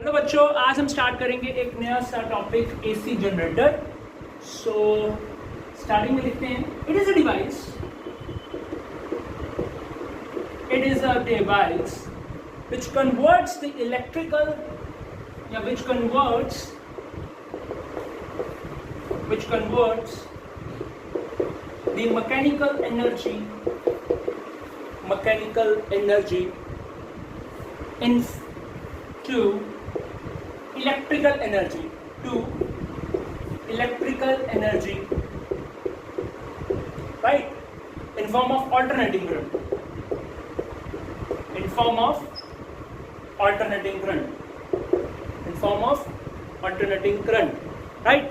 Hello बच्चों, आज हम स्टार्ट करेंगे एक नया सा topic AC generator. So starting में लिखते हैं it is a device which converts the electrical which converts the mechanical energy into electrical energy, right, in form of alternating current, right?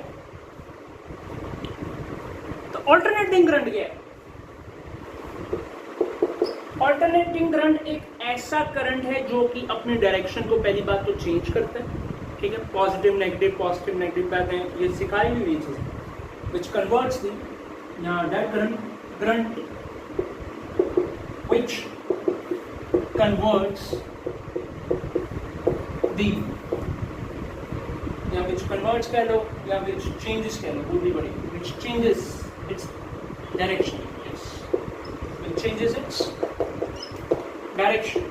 तो ऑल्टरनेटिंग करंट क्या है? ऑल्टरनेटिंग करंट एक ऐसा current है जो कि अपने डायरेक्शन को पहली बात तो चेंज करता है, ठीक है, पॉजिटिव नेगेटिव कहते हैं, ये सिखाई हुई चीज, which converts the that current which converts the या विच कन्वर्ट्स कह लो या विच चेंजेस कह लो, पूरी बड़ी विच चेंजेस इट्स डायरेक्शन, विच changes its direction.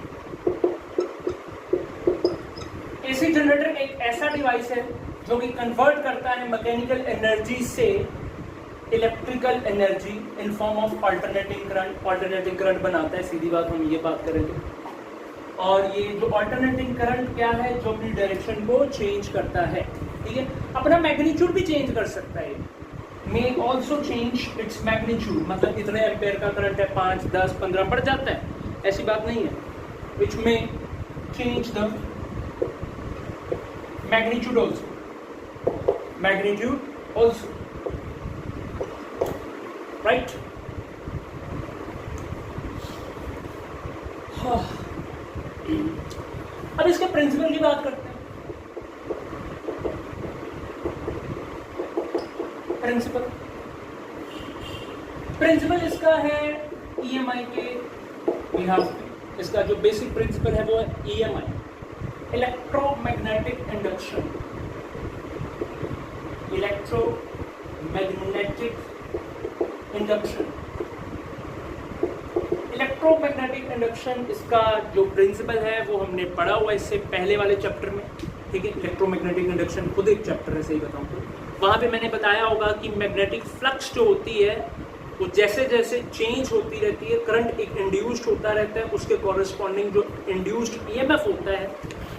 AC generator एक ऐसा डिवाइस है जो कि कन्वर्ट करता है मैकेनिकल एनर्जी से electrical energy in form of alternating current बनाता है। सीधी बात हम ये बात करेंगे। और ये जो अल्टरनेटिंग करंट क्या है, जो अपनी डायरेक्शन को चेंज करता है, ठीक है, अपना मैग्नीट्यूड भी चेंज कर सकता है, may also change its magnitude, मतलब इतने एम्पेयर का करंट है 5, 10, 15 बढ़ जाता है, ऐसी बात नहीं है, विच में change the magnitude also, right. अब इसके प्रिंसिपल की बात करते हैं। प्रिंसिपल इसका है EMI के बिहाफ पे। इसका जो बेसिक प्रिंसिपल है वो है EMI, electromagnetic induction. Electromagnetic induction इसका जो प्रिंसिपल है वो हमने पढ़ा हुआ इससे पहले वाले चैप्टर में, ठीक है। इलेक्ट्रोमैग्नेटिक इंडक्शन खुद एक चैप्टर है, सही बताऊं तो वहां पे मैंने बताया होगा कि मैग्नेटिक फ्लक्स जो होती है वो जैसे जैसे चेंज होती रहती है, करंट एक इंड्यूस्ड होता रहता है, उसके कॉरेस्पॉन्डिंग जो इंड्यूस्ड EMF होता है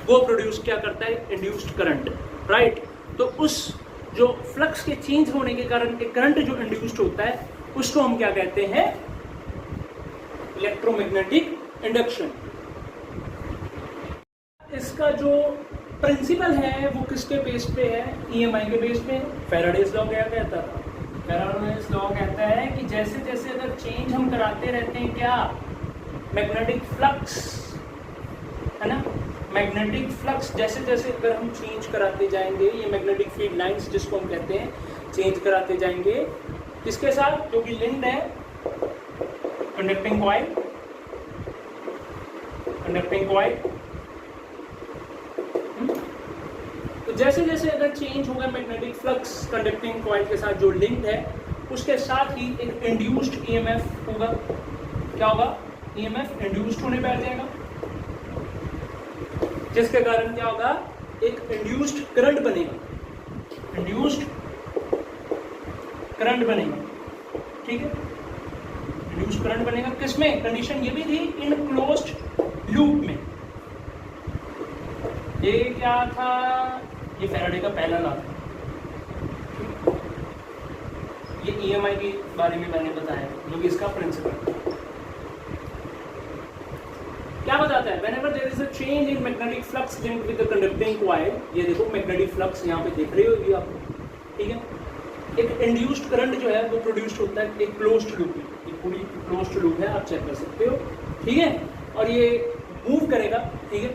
वो प्रोड्यूस क्या करता है, इंड्यूस्ड करंट, राइट। तो उस जो फ्लक्स के चेंज होने के कारण एक करंट जो इंड्यूस्ड होता है उसको हम क्या कहते हैं, इलेक्ट्रोमैग्नेटिक इंडक्शन। इसका जो प्रिंसिपल है वो किसके बेस पे है, EMI के बेस पे। फैराडेज लॉ क्या कहता था, फैराडेज लॉ कहता है कि जैसे जैसे अगर चेंज हम कराते रहते हैं क्या, मैग्नेटिक फ्लक्स, है ना, मैग्नेटिक फ्लक्स जैसे जैसे अगर हम चेंज कराते जाएंगे, ये मैग्नेटिक फील्ड लाइंस जिसको हम कहते हैं, चेंज कराते जाएंगे किसके साथ, जो कि लिंक्ड है कंडक्टिंग कॉइल, तो जैसे जैसे अगर चेंज होगा मैग्नेटिक फ्लक्स कंडक्टिंग कॉइल के साथ जो लिंक्ड है, उसके साथ ही एक इंड्यूस्ड EMF होगा। क्या होगा, EMF इंड्यूस्ड होने बैठ जाएगा, जिसके कारण क्या होगा, एक इंड्यूस्ड करंट बनेगा, ठीक है। इंड्यूस्ड करंट बनेगा किसमें, कंडीशन ये भी थी इन क्लोज्ड लूप में। ये क्या था, ये फैराडे का पहला लॉ था, ये EMI के बारे में मैंने बताया, जो कि इसका प्रिंसिपल क्या बताता है, whenever there is a change in magnetic flux linked with the conducting coil, ये देखो मैग्नेटिक फ्लक्स यहाँ पे देख रही होगी आप, ठीक है, एक इंड्यूस्ड करंट जो है वो प्रोड्यूस्ड होता है एक क्लोज्ड लूप में, ये पूरी क्लोज्ड लूप है, आप चेक कर सकते हो, ठीक है, और ये मूव करेगा, ठीक है।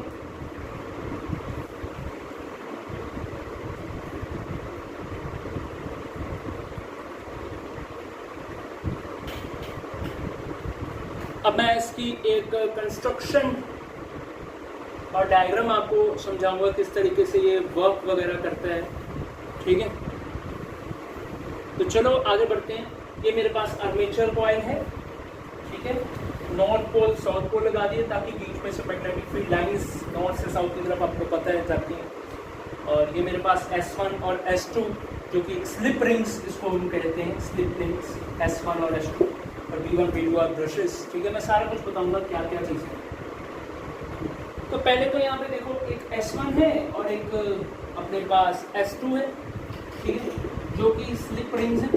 अब मैं इसकी एक कंस्ट्रक्शन और डायग्राम आपको समझाऊंगा किस तरीके से ये वर्क वगैरह करता है, ठीक है। तो चलो आगे बढ़ते हैं। ये मेरे पास आर्मेचर कॉइल है, ठीक है। नॉर्थ पोल साउथ पोल लगा दिए ताकि बीच में से मैग्नेटिक फील्ड लाइंस नॉर्थ से साउथ की तरफ आपको पता है जाती हैं। और ये मेरे पास S1 और S2 जो कि स्लिप रिंग्स इसको हम कहते हैं, स्लिप रिंग्स S1 और S2, और B1 B2 और ब्रशेस, ठीक है। मैं सारा कुछ बताऊंगा क्या क्या चीज़ें। तो पहले तो यहाँ पे देखो एक S1 है और एक अपने पास S2 है, ठीक है, जो कि स्लिप रिंग्स हैं।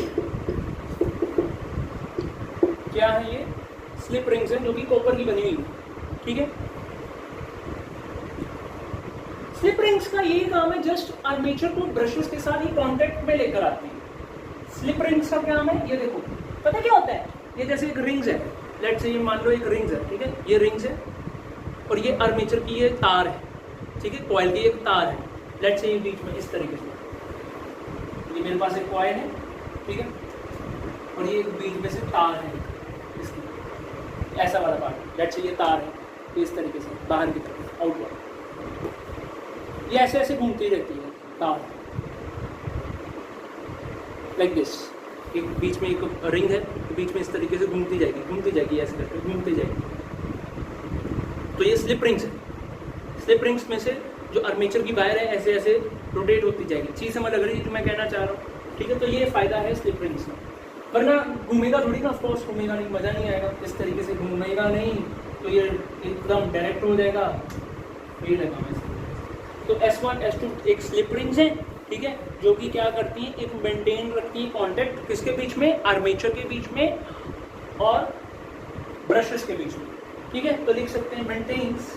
क्या है ये? स्लिप रिंग्स हैं जो कि कॉपर की बनी हुई है, ठीक है। स्लिप रिंग्स का यही काम है, जस्ट आर्मेचर को ब्रशेस के साथ ही कांटेक्ट में लेकर आती है। स्लिप रिंग्स का काम है, ये देखो, पता क्या होता है? ये जैसे एक रिंग्स है, लेट्स से ये मान लो एक रिंग्स है, ठीक है, ये रिंग्स है और ये आर्मेचर की ये तार है, ठीक है, कॉइल की एक तार है। लेट्स से ये बीच में इस तरीके से, ये मेरे पास एक कॉइल है, ठीक है, और ये बीच में से तार है इसकी, ऐसा वाला पार्ट, लेट्स से ये तार है, तो इस तरीके से बाहर की तरफ आउटवर्ड ये ऐसे ऐसे घूमती रहती है तार, लाइक दिस। एक बीच में एक रिंग है, तो बीच में इस तरीके से घूमती जाएगी ऐसे करके घूमती जाएगी। तो ये स्लिप रिंग्स है। स्लिप रिंग्स में से जो आर्मेचर की वायर है ऐसे ऐसे रोटेट होती जाएगी। चीज़ समझ लग रही है जो मैं कहना चाह रहा हूँ, ठीक है। तो ये फायदा है स्लिप रिंग्स का, वरना घूमेगा थोड़ी ना, ऑफकोर्स घूमेगा नहीं, मज़ा नहीं आएगा। इस तरीके से घूमेगा नहीं तो ये एकदम डायरेक्ट हो जाएगा, ये लगा वैसे। तो S1 S2 एक स्लिप रिंग्स है, ठीक है, जो कि क्या करती है, एक मेंटेन रखती है कॉन्टेक्ट किसके बीच में? आर्मेचर के बीच में और ब्रशेस के बीच में, ठीक है। तो लिख सकते हैं maintains,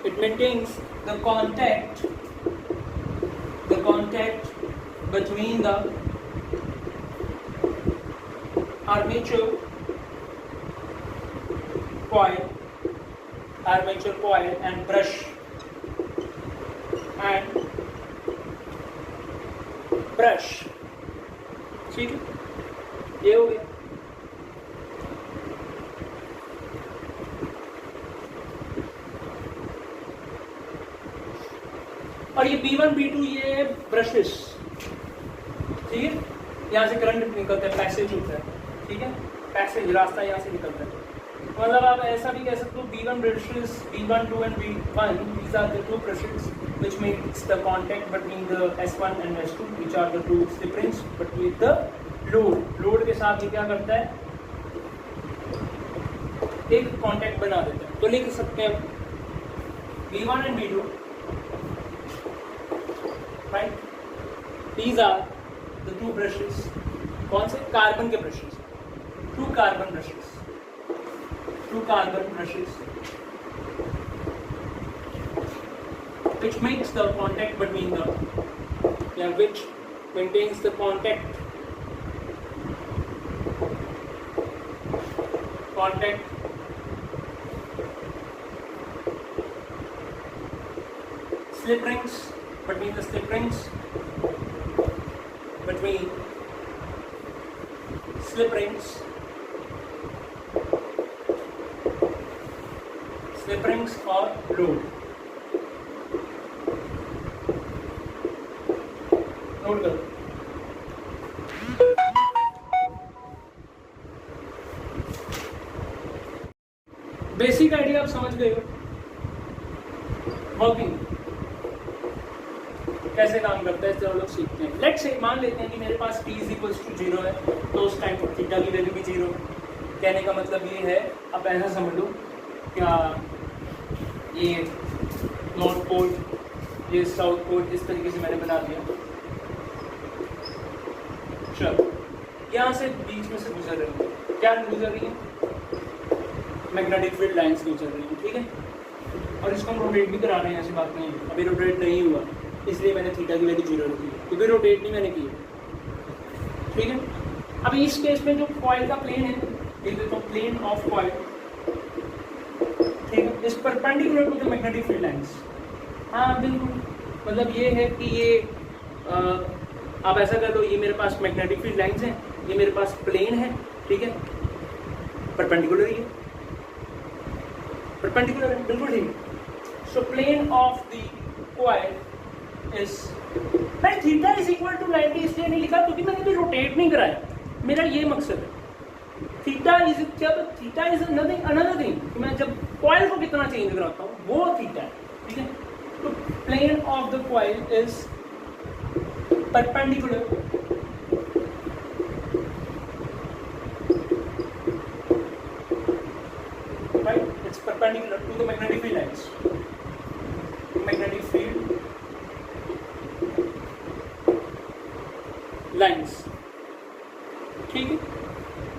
it maintains the contact between the armature coil and brush ठीक है, ये हो गया। और ये B1 B2 ये ब्रशेस, ठीक है, यहाँ से करंट निकलता है, पैसेज होता है, ठीक है, पैसेज रास्ता यहाँ से निकलता है। मतलब आप ऐसा भी कह सकते हो B1 brushes, B1 2 and B1, these are the two brushes which makes the contact between the S1 and S2, which are the two slip rings, but with the load के साथ ये क्या करता है, एक कांटेक्ट बना देता है। तो लिख सकते हैं B1 and B2, right? These are the two brushes, कौन से? कार्बन के brushes, two carbon brushes, which makes the contact between the, which maintains the contact slip rings, between the slip rings, और लोड। नोट करो। Basic idea आप समझ गए हो, working कैसे काम करता है, इससे हम लोग सीखते हैं। लेट्स से मान लेते हैं कि मेरे पास t = 0 है, तो उस टाइम पर थीटा की वैल्यू भी 0 है। कहने का मतलब ये है, आप ऐसा समझ लो, क्या ये नॉर्थ पोल, ये साउथ पोल, इस तरीके से मैंने बना दिया। चलो, यहाँ से बीच में से गुजर रही है, क्या गुजर रही है? मैग्नेटिक फील्ड लाइंस गुजर रही है, ठीक है। और इसको हम रोटेट भी करा रहे हैं, ऐसी बात नहीं है। अभी रोटेट नहीं हुआ, इसलिए मैंने थीटा की वैल्यू 0 रखी है, क्योंकि रोटेट नहीं मैंने की, ठीक है। अभी इस केस में जो कॉइल का प्लेन है, देख देता हूँ, प्लेन ऑफ कॉइल, ठीक है, is perpendicular to the magnetic field lines. हाँ बिल्कुल, मतलब ये है कि ये आप ऐसा कर लो, ये मेरे पास मैग्नेटिक फील्ड लाइंस हैं, ये मेरे पास प्लेन है, ठीक है, परपेंडिकुलर ही है, परपेंडिकुलर है, बिल्कुल ठीक। So plane of the coil is, मैं थीटा इज इक्वल टू 90 इसलिए नहीं लिखा क्योंकि मैंने भी रोटेट नहीं कराया, मेरा ये मकसद है। थीटा इज, जब थीटा इज अनदर थिंग, मैं जब कॉइल को कितना चेंज कराता हूँ वो थीटा है, ठीक है। तो plane of the coil is perpendicular right, it's perpendicular to the magnetic field lines, magnetic field lines, ठीक है।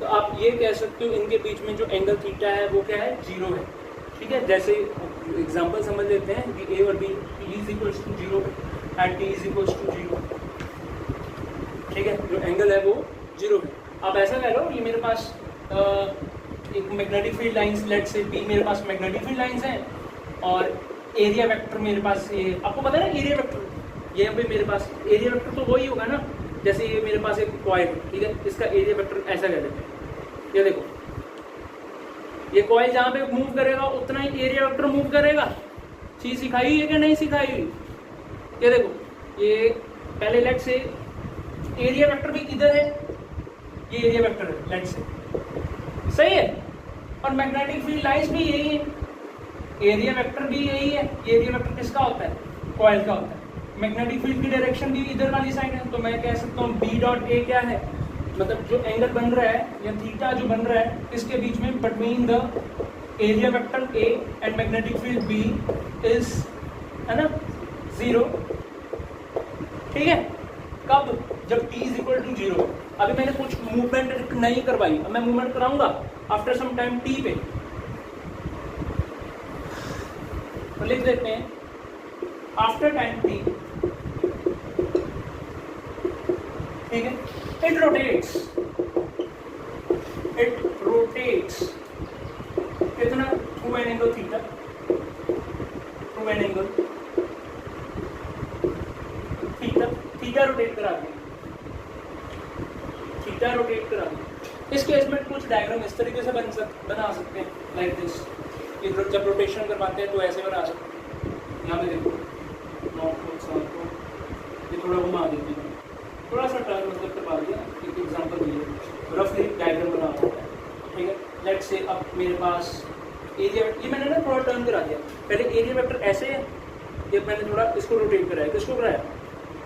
तो आप ये कह सकते हो इनके बीच में जो एंगल थीटा है वो क्या है, जीरो है, ठीक है। जैसे एग्जांपल समझ लेते हैं कि ए और B, P is equals to zero and T is equals to zero, ठीक है। जो एंगल है वो जीरो है। आप ऐसा कह लो, ये मेरे पास एक मैग्नेटिक फील्ड लाइंस, लेट से बी मेरे पास मैग्नेटिक फील्ड लाइंस हैं और एरिया वेक्टर मेरे पास, ये आपको पता है ना एरिया वेक्टर, ये पे मेरे पास एरिया वेक्टर तो वही होगा ना, जैसे ये मेरे पास एक कॉइल है, ठीक है, इसका एरिया वेक्टर ऐसा कह देते हैं। ये देखो, ये कॉइल जहाँ पे मूव करेगा उतना ही एरिया वेक्टर मूव करेगा। चीज सिखाई हुई है कि नहीं सिखाई हुई? ये देखो, ये पहले लेट से एरिया वेक्टर भी इधर है, ये एरिया वेक्टर है लेट से, सही है। और मैग्नेटिक फील्ड लाइंस भी यही है, एरिया वेक्टर भी यही है। एरिया वेक्टर किसका होता है, कॉइल का होता है। मैग्नेटिक फील्ड की डायरेक्शन भी इधर वाली साइड है, तो मैं कह सकता हूँ बी डॉट ए क्या है, मतलब जो एंगल बन रहा है या थीटा जो बन रहा है इसके बीच में between the area vector A and magnetic field B is, है ना, जीरो, ठीक है। कब, जब t is equal to zero. अभी मैंने कुछ मूवमेंट नहीं करवाई, अब मैं मूवमेंट कराऊंगा आफ्टर सम टाइम t पे, तो लिख देते हैं आफ्टर टाइम t, ठीक है। इट रोटेट्स कितना, through an angle theta, through an angle theta rotate करा दिया, थीटा रोटेट करा दिया। इस केस में कुछ डायग्राम इस तरीके से बना सकते हैं, लाइक दिस। जब रोटेशन करवाते हैं तो ऐसे बना सकते हैं। यहाँ पे देखो, नॉर्थ को साउथ को ये थोड़ा घुमा देते हैं, थोड़ा सा टर्न मतलब करवा दिया, एक एग्जांपल दिए, रफली डायग्राम बना हुआ है, ठीक है। लेट से अब मेरे पास एरिया, ये मैंने ना थोड़ा टर्न करा दिया, पहले एरिया वेक्टर ऐसे है, ये मैंने थोड़ा इसको रोटेट कराया, किसको कराया,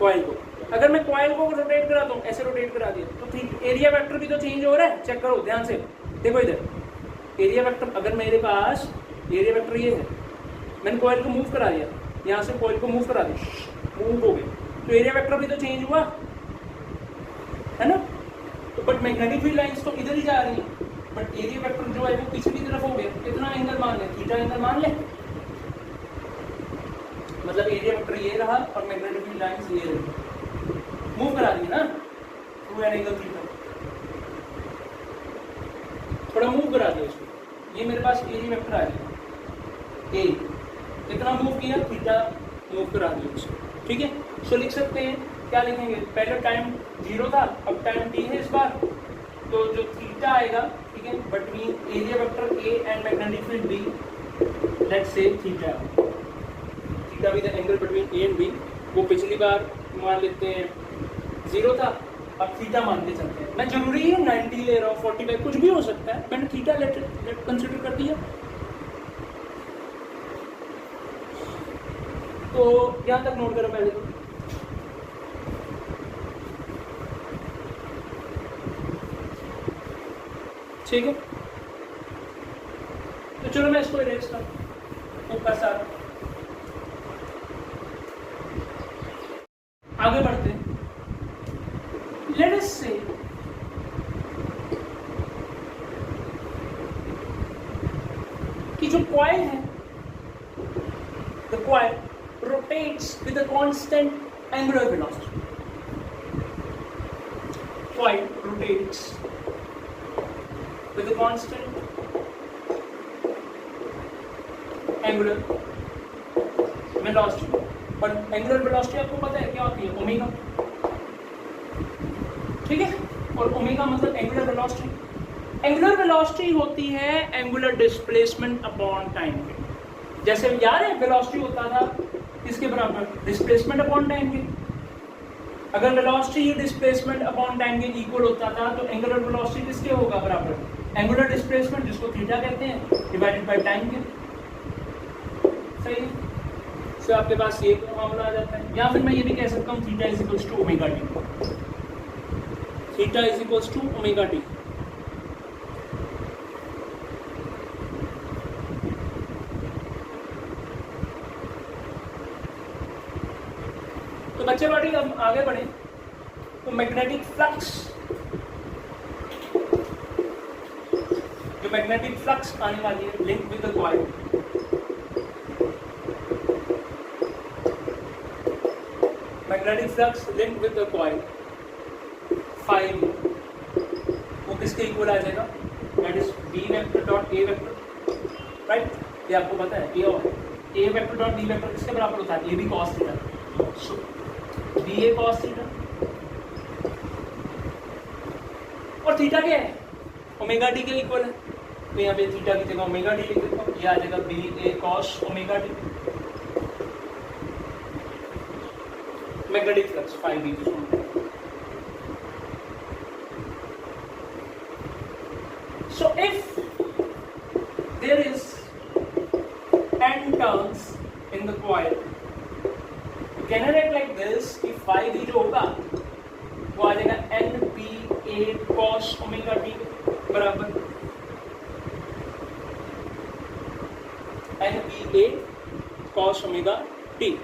कॉइल को। अगर मैं कॉइल को रोटेट कराता हूँ, ऐसे रोटेट करा दिया, तो एरिया वेक्टर भी तो चेंज हो रहा है, चेक करो ध्यान से, देखो इधर एरिया वेक्टर, अगर मेरे पास एरिया वेक्टर ये है, मैंने कॉइल को मूव करा दिया, यहाँ से कॉइल को मूव करा दिया, मूव हो गए, तो एरिया वेक्टर भी तो चेंज हुआ, है ना। तो बट मैग्नेटिक फील्ड लाइंस तो इधर ही जा रही है, बट एरिया वेक्टर जो है वो पीछे की तरफ हो गया, कितना एंगल मान ले, थीटा एंगल मान ले, मतलब एरिया वेक्टर ये रहा और मैग्नेटिक फील्ड लाइंस ये रही, मूव करा दी ना थ्रू एन एंगल थीटा, थोड़ा मूव करा दिया इसको, ये मेरे पास एरिया वेक्टर आ गया, ए कितना मूव किया, थीटा मूव करा दिया इसको, ठीक है। सो लिख सकते हैं, क्या लिखेंगे, पहले टाइम जीरो था, अब टाइम टी है इस बार, तो जो थीटा आएगा, ठीक है, between area vector A and magnetic field B, let's say theta भी the angle between A and B, वो पिछली बार मान लेते हैं जीरो था, अब थीटा मान के चलते हैं। मैं जरूरी है 90 ले रहा हूँ, 45 कुछ भी हो सकता है, मैंने थीटा लेट कंसिडर कर दिया। तो यहाँ तक नोट करो पहले तो, ठीक है। तो चलो मैं इसको इरेज कर ऊपर साथ, आगे बढ़ते हैं। लेट अस से कि जो कॉइल है, the coil rotates with a constant angular velocity. Coil rotates with a constant angular velocity. और angular velocity आपको पता है क्या होती है, ओमेगा, ठीक है। और ओमेगा मतलब angular velocity, एंगुलर वेलोसिटी होती है एंगुलर डिस्प्लेसमेंट अपॉन टाइम के। जैसे याद है वेलोसिटी होता था किसके बराबर, डिस्प्लेसमेंट अपॉन टाइम के। अगर वेलोसिटी डिस्प्लेसमेंट अपॉन टाइम के इक्वल होता था तो एंगुलर वेलोसिटी किसके होगा बराबर, एंगुलर डिस्प्लेसमेंट जिसको थीटा कहते हैं डिवाइडेड बाय टाइम के। सही है, तो आपके पास ये मामला आ जाता है। या फिर मैं ये भी कह सकता हूँ theta is equals to omega T, theta is equals to omega T. तो बच्चे बाटी अब आगे बढ़े तो मैग्नेटिक फ्लक्स, जो मैग्नेटिक फ्लक्स आने वाली है link with the coil, magnetic flux link with the coil 5, वो किसके इक्वल आ जाएगा, that is B vector dot A vector, right. ये आपको पता है ए और A vector dot B vector किसके बराबर होता है, ए B cos theta, so B A cos theta. और थीटा क्या है, ओमेगा टी के इक्वल है, तो यहाँ पे थीटा की जगह ओमेगा टी लिख देता हूँ, ये आ जाएगा B A cos omega t. Magnetic flux 5 b। So if there is n turns in the coil, you can write like this कि 5b जो होगा वो आ जाएगा n b a cos omega t बराबर n b a cos omega t।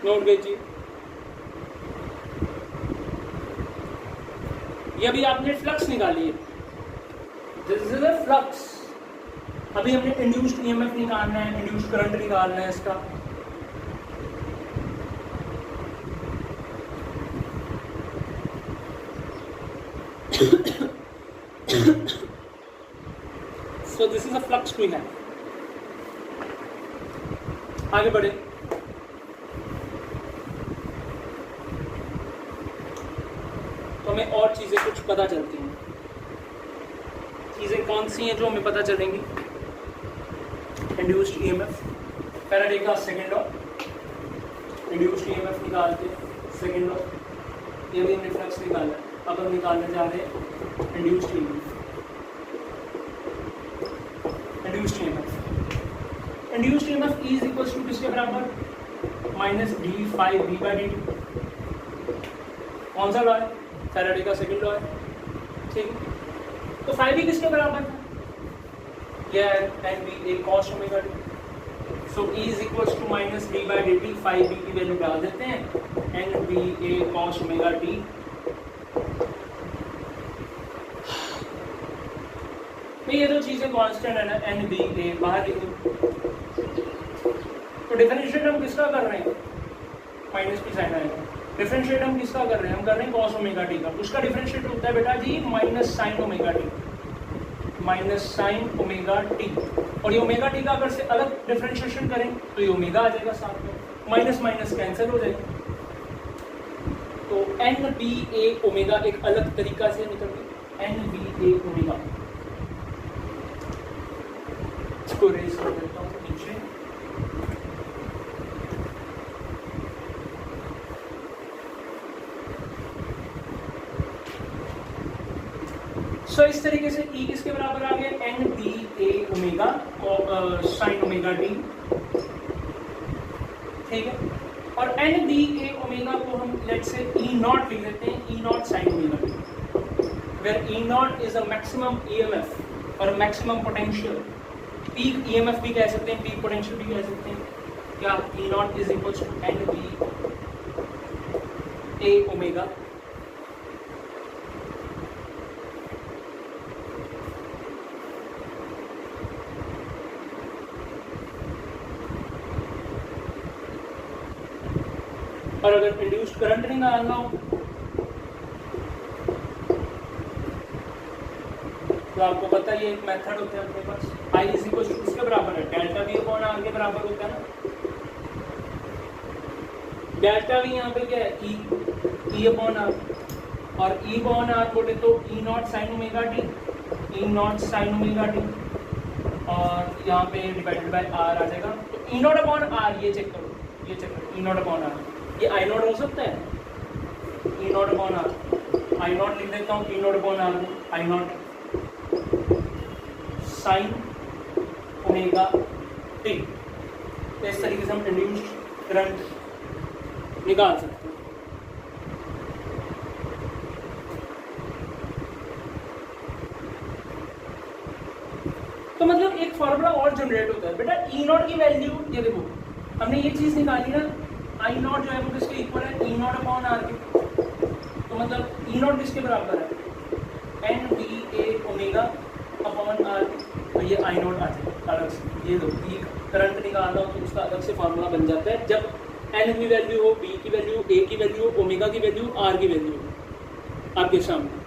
Note कीजिए, ये अभी आपने फ्लक्स निकाली है, दिस इज अ फ्लक्स। अभी हमने इंड्यूस्ड ईएमएफ निकालना है, इंड्यूस्ड करंट निकालना है इसका। So this is a flux we have. आगे बढ़े, तो हमें और चीजें कुछ पता चलती हैं। चीजें कौन सी हैं जो हमें पता चलेंगी, इंड्यूस्ड ईएमएफ, फैराडे का सेकंड लॉ, इंड्यूस्ड ईएमएफ निकालते सेकंड लॉ, ये भी हमने फ्लक्स निकाला। अब हम निकालने जा रहे हैं induced EMF. Induced EMF, induced EMF is equals to किसके बराबर, minus D five D by D T. कौन सा लॉ है, फैराडे का सेकंड लॉ है, ठीक है। तो 5b किसके बराबर था, यह N B A cos omega T. So E is equals to minus D by D T, 5b की वैल्यू डाल देते हैं, N B A cos omega T. तो ये दो चीजें कांस्टेंट है ना, एन बी ए बाहर लिख दो। तो डिफरेंशिएट हम किसका कर रहे हैं, माइनस की साइन आएगा। डिफरेंशिएट हम किसका कर रहे हैं, हम कर रहे हैं कॉस ओमेगा टी का। उसका डिफरेंशिएट होता है बेटा जी minus sine omega t, minus sine omega t. और ये ओमेगा टी का अगर से अलग डिफरेंशिएशन करें तो ये ओमेगा आ जाएगा साथ में, माइनस माइनस कैंसिल हो जाएगा। तो एन बी ए ओमेगा एक अलग तरीका से निकल गया, एन बी ए ओमेगा। इसको रेज कर देता हूँ नीचे। सो इस तरीके से E किसके बराबर आ गया, N B A omega sine omega D, ठीक है। और एन बी ए ओमेगा को हम लेट से ई नॉट लिख देते हैं, E naught sine omega D, where E naught is a maximum EMF और मैक्सिमम पोटेंशियल। पीक ईएमएफ भी कह सकते हैं, पीक पोटेंशियल भी कह सकते हैं। क्या E naught is equal to N B A omega. और अगर इंड्यूस्ड करंट निकालना हो तो आपको पता है ये एक मेथड होता है अपने पास, आई इज इक्वल टू किसके बराबर है, डेल्टा वी अपॉन आर के बराबर होता है ना। डेल्टा वी यहाँ पे क्या है, ई अपॉन आर, और ई अपॉन आर बोले तो E naught sine omega t E naught sine omega t और यहाँ पे डिवाइडेड बाय आर आ जाएगा। तो ई नॉट अपॉन आर, ये चेक करो, ये चेक करो, ई नॉट अपॉन आर, ये आई नॉट हो सकता है, E naught upon R, I naught लिख देता हूँ, ई नॉट अपॉन आर में I naught sine omega T. तो इस तरीके से हम इंड्यूस्ड करंट निकाल सकते हैं। तो मतलब एक फॉर्मूला और जनरेट होता है बेटा, ई नॉट की वैल्यू, ये देखो हमने ये चीज निकाली ना, आई नॉट जो है वो किसके इक्वल है, ई नॉट अपॉन आर के। तो मतलब ई नॉट किसके बराबर है, N V A omega upon R. तो ये आई नॉट आ जाएगा अलग से, ये दो ई करंट निकालना हो तो उसका अलग से फार्मूला बन जाता है, जब एन की वैल्यू हो, बी की वैल्यू, ए की वैल्यू, ओमेगा की वैल्यू, आर की वैल्यू आपके सामने।